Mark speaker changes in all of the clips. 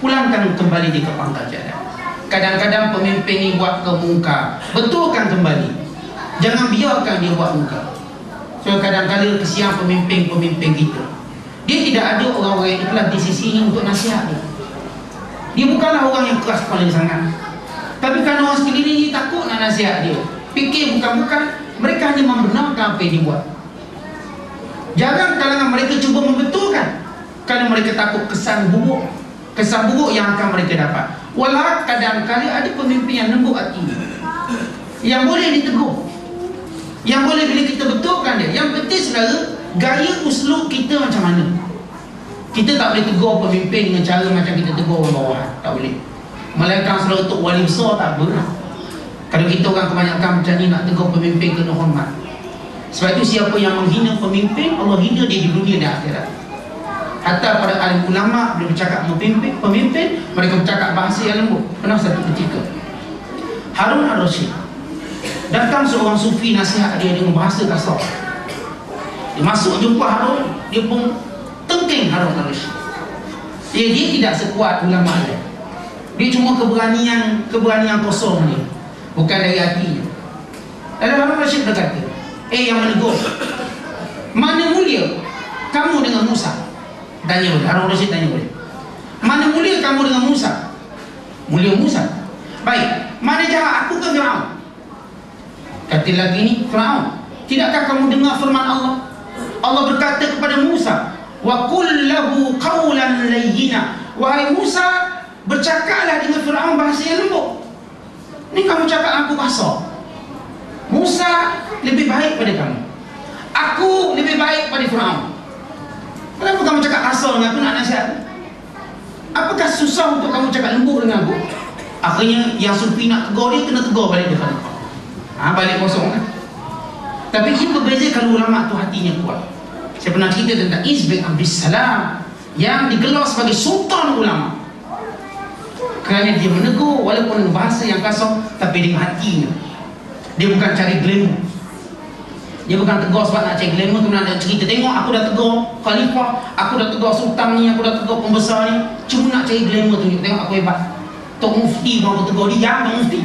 Speaker 1: pulangkan kembali di ke pangkal jalan. Kadang-kadang pemimpin ini buat kemungkar, betulkan kembali, jangan biarkan dia buat mungkar. So kadang-kadang kesian pemimpin-pemimpin kita, dia tidak ada orang-orang yang ikhlas di sisinya untuk nasihat dia. Dia bukanlah orang yang keras kepala sangat, tapi kan orang sekeliling ini takut nak nasihat dia, fikir bukan-bukan, mereka hanya membenarkan apa yang dia buat. Jarang kalangan mereka cuba membetulkan, kerana mereka takut kesan buruk yang akan mereka dapat. Walau kadang-kadang ada pemimpin yang lembut hati, yang boleh ditegur, yang boleh bila kita betulkan dia. Yang penting saudara, gaya uslub kita macam mana. Kita tak boleh tegur pemimpin dengan cara macam kita tegur orang bawah, tak boleh. Melainkan saudara untuk wali besar tak apa. Kalau kita orang kebanyakan macam ni nak tegur pemimpin, kena hormat. Sebab itu siapa yang menghina pemimpin, Allah hina dia di dunia dan akhirat. Hatta pada alim ulama bila bercakap pemimpin, mereka bercakap bahasa yang lembut. Pernah satu ketika Harun al-Rasyid datang seorang sufi nasihat dia dengan bahasa kasar. Dia masuk jumpa Harun, dia pun tengking Harun al-Rasyid. Dia tidak sekuat ulama dia. Dia cuma keberanian kosong dia, bukan dari hatinya. Lalu Harun al-Rasyid berkata, yang menegur, mana mulia kamu dengan Musa? Tanya boleh, Harun al-Rasyid tanya boleh, mana mulia kamu dengan Musa? Mulia Musa. Baik, mana jahat aku ke Fir'aun? Kata lagi ni, Fir'aun, tidakkah kamu dengar firman Allah? Allah berkata kepada Musa, wa qul lahu qawlan layyina, wahai Musa, bercakaplah dengan Fir'aun bahasa yang lembut. Ni kamu cakap aku kasar. Musa lebih baik pada kamu, aku lebih baik pada Fir'aun. Kenapa kamu cakap kasar dengan aku nak nasihat? Apakah susah untuk kamu cakap lembut dengan aku? Akhirnya yang sufi nak tegur dia, kena tegur balik dia. Balik kosong kan. Tapi ini berbeza kalau ulama tu hatinya kuat. Saya pernah cerita tentang Izz bin Abdus Salam yang digelar sebagai sultan ulama, kerana dia menegur walaupun dengan bahasa yang kasar, tapi dengan hatinya. Dia bukan cari glamour, dia bukan tegur sebab nak cari glamour, kemudian ada cerita, tengok aku dah tegur khalifah, aku dah tegur sultan ni, aku dah tegur pembesar ni, cuma nak cari glamour, tunjuk tengok aku hebat. Tok Mufti pun aku tegur dia, yang Tok Mufti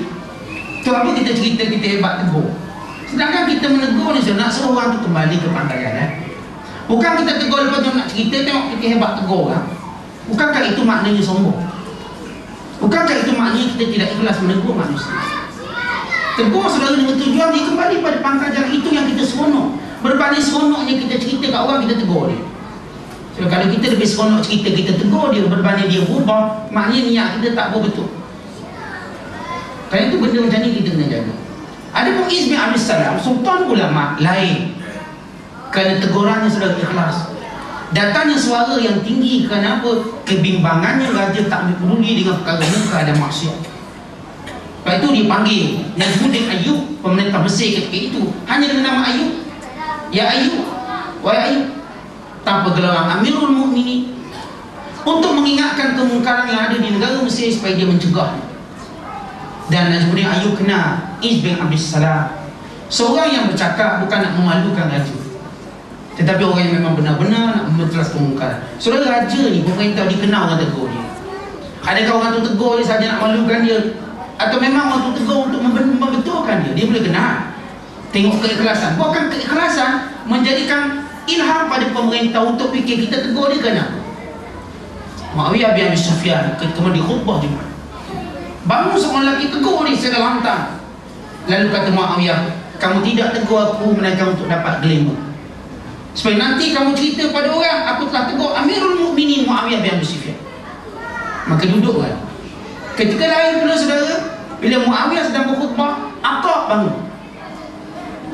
Speaker 1: tu apa kita cerita kita hebat tegur. Sedangkan kita menegur ni nak suruh orang tu kembali ke pangkal jalan. Bukan kita tegur lepas tu nak cerita tengok kita hebat tegur kan. Bukankah itu maknanya sombong? Bukankah itu maknanya kita tidak ikhlas menegur manusia? Tegur saudara dengan tujuan dia kembali pada pangkal jalan, itu yang kita seronok. Berbanding seronoknya kita cerita kat orang, kita tegur dia. So, kalau kita lebih seronok cerita kita tegur dia, berbanding dia berubah, maknanya niat kita tak betul. Kerana itu benda macam ni kita kena jaga. Ada pun Izz bin Abdus Salam, sultan ulama lain, kerana tegurannya sudah ikhlas. Datangnya suara yang tinggi kerana apa? Kebimbangannya raja tak ambil peduli dengan perkara muka dan maksiat. Lepas itu dia panggil Najmuddin Ayyub, pemerintah Mesir ketika itu, hanya dengan nama Ayyub. Ya Ayyub, wahai Ayyub, tanpa gelaran Amirul Mukminin, untuk mengingatkan kemungkaran yang ada di negara Mesir supaya dia mencegah. Dan Najmuddin Ayyub kenal Izz bin Abdus Salam, seorang yang bercakap bukan nak memalukan raja, tetapi orang yang memang benar-benar nak membelas kemungkaran. Saudara, raja ni pemerintah dikenal orang tegur dia. Adakah orang tu tegur dia saja nak malukan dia, atau memang orang tu tegur untuk membetulkan dia? Dia boleh kenal. Tengok keikhlasan. Bukan keikhlasan menjadikan ilham pada pemerintah untuk fikir kita tegur dia kenapa. Muawiyah bin Abi Sufyan ketika di khutbah Jumaat, bangun seorang lelaki tegur ni secara lantang. Lalu kata Muawiyah, kamu tidak tegur aku melainkan untuk dapat glamour, supaya nanti kamu cerita pada orang aku telah tegur Amirul Mukminin Muawiyah bin Abi Sufyan. Maka duduk kan. Ketika lain pula saudara, bila Muawiyah sedang berkhutbah, Aqab bangun,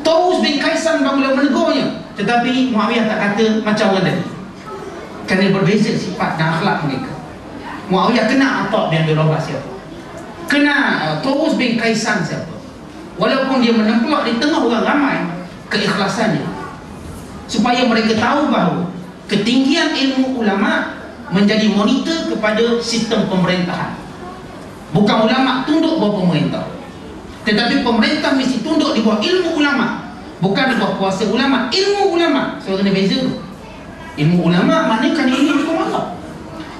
Speaker 1: Taus bin Kaisan bangun menegurnya, tetapi Muawiyah tak kata macam orang tadi, kerana berbeza sifat dan akhlak mereka. Muawiyah kenal Aqab bin Abi Rabah siapa, kenal Taus bin Kaisan siapa. Walaupun dia menemplak di tengah orang ramai, keikhlasannya supaya mereka tahu bahawa ketinggian ilmu ulama menjadi monitor kepada sistem pemerintahan. Bukan ulama tunduk bawah pemerintah, tetapi pemerintah mesti tunduk di bawah ilmu ulama, bukan di bawah kuasa ulama. Ilmu ulama, so kena beza tu. Ilmu ulama maknanya ilmu hukum Allah.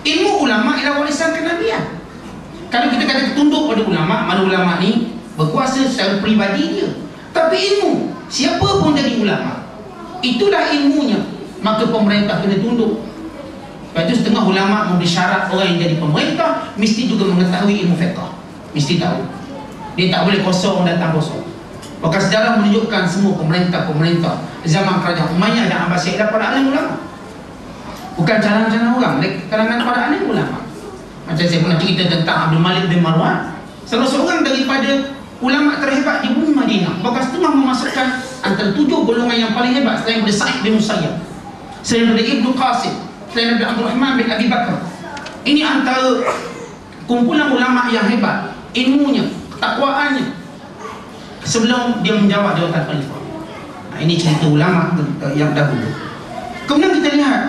Speaker 1: Ilmu ulama ialah warisan Kalau kita kata tunduk pada ulama, mana ulama ni berkuasa secara peribadi dia, tapi ilmu, siapa pun jadi ulama, itulah ilmunya, maka pemerintah kena tunduk. Lepas tu setengah ulama memberi syarat orang yang jadi pemerintah mesti juga mengetahui ilmu fiqh, mesti tahu. Dia tak boleh kosong datang kosong. Maka sejarah menunjukkan semua pemerintah-pemerintah zaman kerajaan Umayyah dan Abbasiyah adalah para alim ulama, bukan calon-calon orang, kalangan para alim ulama. Macam saya pernah cerita tentang Abdul Malik bin Marwan, salah seorang daripada ulama terhebat di bumi Madinah, bahkan setengah memasukkan antara 7 golongan yang paling hebat selain daripada Sa'id bin Musayyab, selain daripada Ibnu Qasim, selain daripada Abdul Rahman bin Abi Bakar. Ini antara kumpulan ulama yang hebat, ilmunya, ketakwaannya, sebelum dia menjawab jawatan khalifah. Ini cerita ulama yang dahulu. Kemudian kita lihat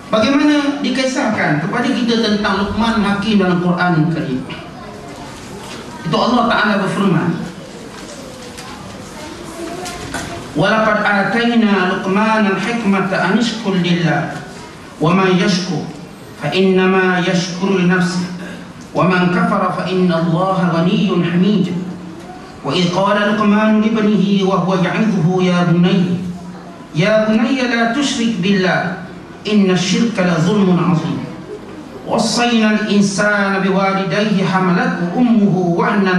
Speaker 1: bagaimana dikisahkan kepada kita tentang Luqman Hakim dalam Quran Karim. Itu Allah Ta'ala berfirman, وَلَقَدْ آتَيْنَا لُقْمَانَ الْحِكْمَةَ أَنِ اشْكُرْ لِلَّهِ وَمَنْ يَشْكُرْ فَإِنَّمَا يَشْكُرُ لِنَفْسِهِ وَمَنْ كَفَرَ فَإِنَّ اللَّهَ غَنِيٌّ حَمِيدٌ وَإِذْ قَالَ لُقْمَانُ لِابْنِهِ وَهُوَ يَعِظُهُ يَا بُنَيَّ لَا تُشْرِكْ بِاللَّهِ إِنَّ الشِّرْكَ لَظُلْمٌ عَظِيمٌ وَصَّيْنَا الْإِنسَانَ بِوَالِدَيْهِ حَمَلَتْهُ أُمُّهُ وَهْنًا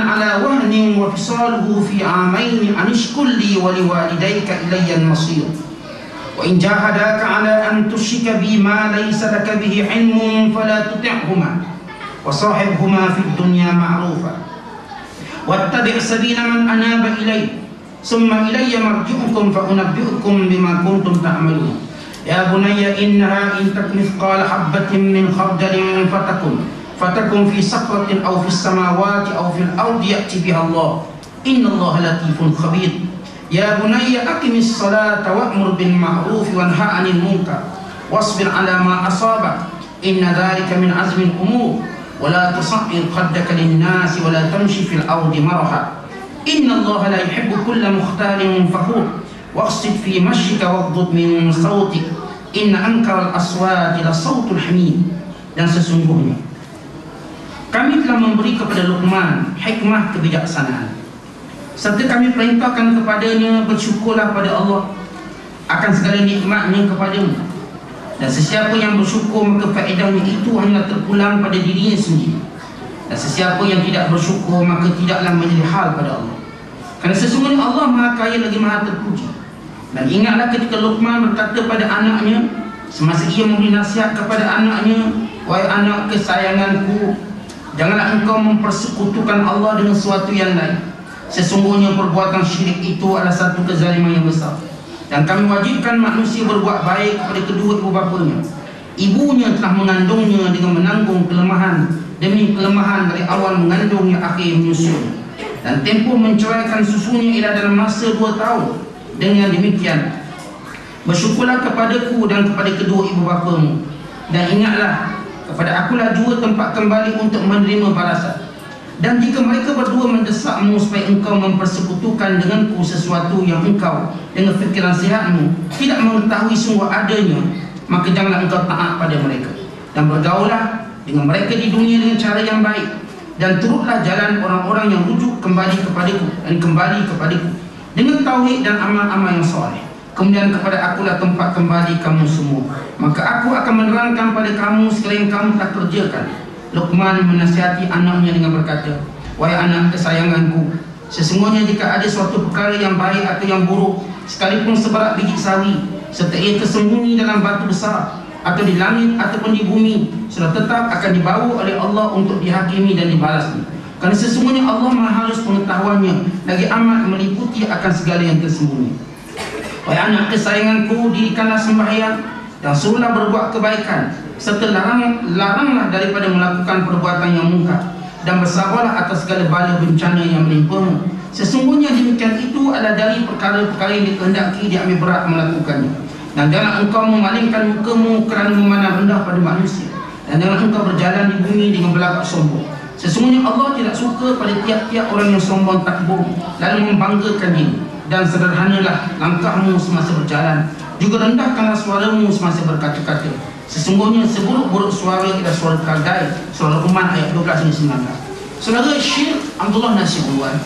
Speaker 1: عَلَى وَهْنٍ وَفِصَالُهُ فِي عَامَيْنِ أَنِ اشْكُرْ لِي وَلِوَالِدَيْكَ إِلَيَّ الْمَصِيرُ وَإِنْ جَاهَدَاكَ عَلَى أَنْ تُشْرِكَ بِي مَا لَيْسَ لَكَ بِهِ عِلْمٌ فَلَا تُطِعْهُمَا وَصَاحِبْهُمَا فِي الدُّنْيَا مَعْرُوفًا وَاتَّبِعْ سَبِيلَ مَنْ أَنَابَ إِلَيَّ ثُمَّ إِلَيَّ مَرْجِعُكُمْ فَأُنَبِّئُكُم بِمَا كُنتُمْ تَعْمَلُونَ يَا بُنَيَّ إِنَّهَا إِنْ تَكْ مِثْقَالَ حَبَّةٍ مِّنْ خَرْدَلٍ فَتَكُنْ فِي صَخْرَةٍ أَوْ فِي السَّمَاوَاتِ أَوْ فِي الْأَرْضِ يَأْتِ بِهَا اللَّهُ إِنَّ اللَّهَ لَطِيفٌ خَبِيرٌ يَا بُنَيَّ أَقِمِ الصَّلَاةَ وَأْمُرْ بِالْمَعْرُوفِ وَانْهَ عَنِ الْمُنكَرِ وَاصْبِرْ عَلَى مَا أَصَابَكَ إِنَّ ذَلِكَ مِنْ عَزْمِ الْأُمُورِ وَلَا تُصَعِّرْ خَدَّكَ لِلنَّاسِ وَلَا تَمْشِ فِي الْأَرْضِ مَرَحًا إِنَّ اللَّهَ لَا يُحِبُّ كُلَّ مُخْتَالٍ فَخُورٍ واقصد في مشيك واغضض من صوتك إن أنكر الأصوات لصوت الحميد. Dan sesungguhnya kami telah memberi kepada Luqman hikmah kebijaksanaan, serta kami perintahkan kepadanya bersyukurlah pada Allah akan segala nikmatnya kepadamu, dan sesiapa yang bersyukur maka faedahnya itu hanya terpulang pada dirinya sendiri, dan sesiapa yang tidak bersyukur maka tidaklah menjadi hal pada Allah, kerana sesungguhnya Allah Maha Kaya lagi Maha Terpuji. Dan ingatlah ketika Luqman berkata pada anaknya semasa ia memberi nasihat kepada anaknya, wahai anak kesayanganku, janganlah engkau mempersekutukan Allah dengan sesuatu yang lain. Sesungguhnya perbuatan syirik itu adalah satu kezaliman yang besar, dan kami wajibkan manusia berbuat baik kepada kedua ibu bapanya. Ibunya telah mengandungnya dengan menanggung kelemahan demi kelemahan dari awal mengandung yang akhir menyusunya, dan tempoh menceraikan susunya ialah dalam masa 2 tahun. Dengan demikian bersyukurlah kepadaku dan kepada kedua ibu bapamu, dan ingatlah kepada akulah jua tempat kembali untuk menerima balasan. Dan jika mereka berdua mendesakmu supaya engkau mempersekutukan denganku sesuatu yang engkau dengan fikiran sihatmu tidak mengetahui sungguh adanya, maka janganlah engkau taat pada mereka, dan bergaulah dengan mereka di dunia dengan cara yang baik, dan turutlah jalan orang-orang yang rujuk kembali kepadaku dengan tauhid dan amal-amal yang soleh. Kemudian kepada akulah tempat kembali kamu semua, maka aku akan menerangkan pada kamu segala yang kamu tak kerjakan. Luqman menasihati anaknya dengan berkata, wahai anak kesayanganku, sesungguhnya jika ada suatu perkara yang baik atau yang buruk, sekalipun seberat biji sawi, serta ia tersembunyi dalam batu besar atau di langit ataupun di bumi, sudah tetap akan dibawa oleh Allah untuk dihakimi dan dibalasnya. Kerana sesungguhnya Allah Maha halus pengetahuannya, lagi amat meliputi akan segala yang tersembunyi. Wahai anak kesayanganku, dirikanlah sembahyang dan suruhlah berbuat kebaikan, serta laranglah daripada melakukan perbuatan yang mungkar, dan bersabarlah atas segala bala bencana yang menimpamu. Sesungguhnya demikian itu adalah dari perkara-perkara yang dikehendaki diambil berat melakukannya. Dan janganlah engkau memalingkan mukamu kerana memandang rendah pada manusia, dan janganlah engkau berjalan di bumi dengan berlagak sombong. Sesungguhnya Allah tidak suka pada tiap-tiap orang yang sombong takbur lalu membanggakan diri. Dan sederhanalah langkahmu semasa berjalan, juga rendahkanlah suaramu semasa berkata-kata. Sesungguhnya seburuk-buruk suara ialah suara keradai. Surah Luqman ayat 12 hingga 19. Saudara, Syekh Abdullah Nasiruddin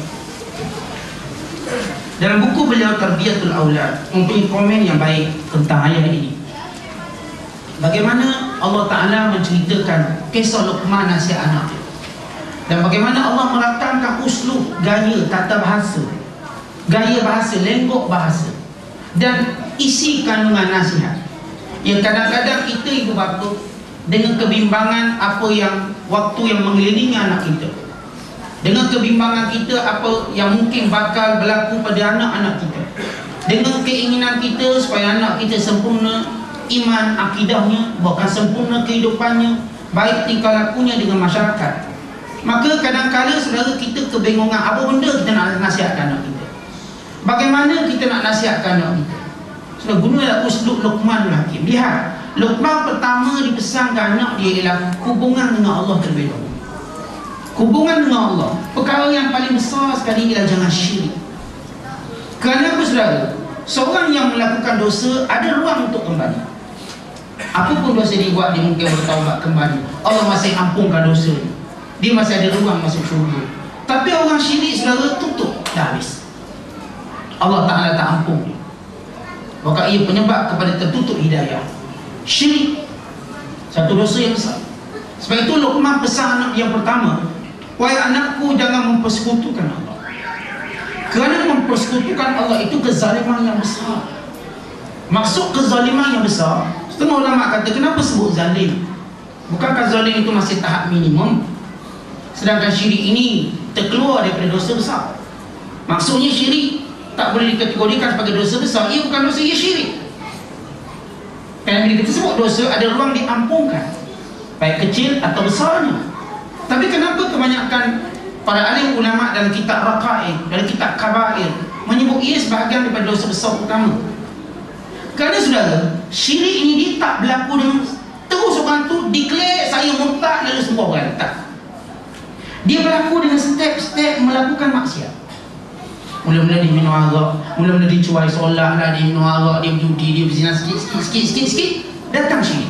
Speaker 1: dalam buku beliau Tarbiyatul Aulad mempunyai komen yang baik tentang ayat ini. Bagaimana Allah Ta'ala menceritakan kisah Luqman nasihat anak, dan bagaimana Allah merakamkan uslub, gaya, tata bahasa, gaya bahasa, lenggok bahasa, dan isi kandungan nasihat. Yang kadang-kadang kita ibu bapa dengan kebimbangan apa yang waktu yang mengelilingi anak kita, dengan kebimbangan kita apa yang mungkin bakal berlaku pada anak-anak kita, dengan keinginan kita supaya anak kita sempurna iman, akidahnya, bahkan sempurna kehidupannya, baik tingkah lakunya dengan masyarakat, maka kadang-kadang saudara kita kebingungan apa benda kita nak nasihatkan anak kita. Bagaimana kita nak nasihatkan anak kita? Sudah gunalah uslub Luqman Hakim. Lihat, Luqman pertama dipesankan anak dia ialah hubungan dengan Allah terlebih dahulu. Hubungan dengan Allah, perkara yang paling besar sekali ialah jangan syirik. Kerana apa saudara? Seorang yang melakukan dosa ada ruang untuk kembali. Apapun dosa dia buat, dia mungkin bertaubat kembali. Allah masih ampunkan dosa dia. Dia masih ada ruang masuk syurga. Tapi orang syirik saudara, tutup, dah habis. Allah Ta'ala tak ampun dia. Maka ia penyebab kepada tertutup hidayah. Syirik satu dosa yang besar. Sebab itu Luqman pesan anak yang pertama, wahai anakku, jangan mempersekutukan Allah. Kerana mempersekutukan Allah itu kezaliman yang besar. Maksud kezaliman yang besar, setengah ulama kata, kenapa sebut zalim? Bukankah zalim itu masih tahap minimum? Sedangkan syirik ini terkeluar daripada dosa besar. Maksudnya syirik tak boleh dikategorikan sebagai dosa besar. Ia bukan dosa, ia syirik. Kerana bila kita sebut dosa, ada ruang diampunkan, baik kecil atau besarnya. Tapi kenapa kebanyakan para alim ulama dalam kitab Raqa'iq, dalam kitab Kabair menyebut ia sebahagian daripada dosa besar utama? Kerana saudara, syirik ini dia tak berlaku dengan terus orang tu declare saya murtad lalu semua orang. Tak. Dia berlaku dengan step-step melakukan maksiat. Mula-mula dia minum arak, mula-mula dia cuai solat lah, dia minum arak, dia berjudi, dia berzina sikit, datang syirik.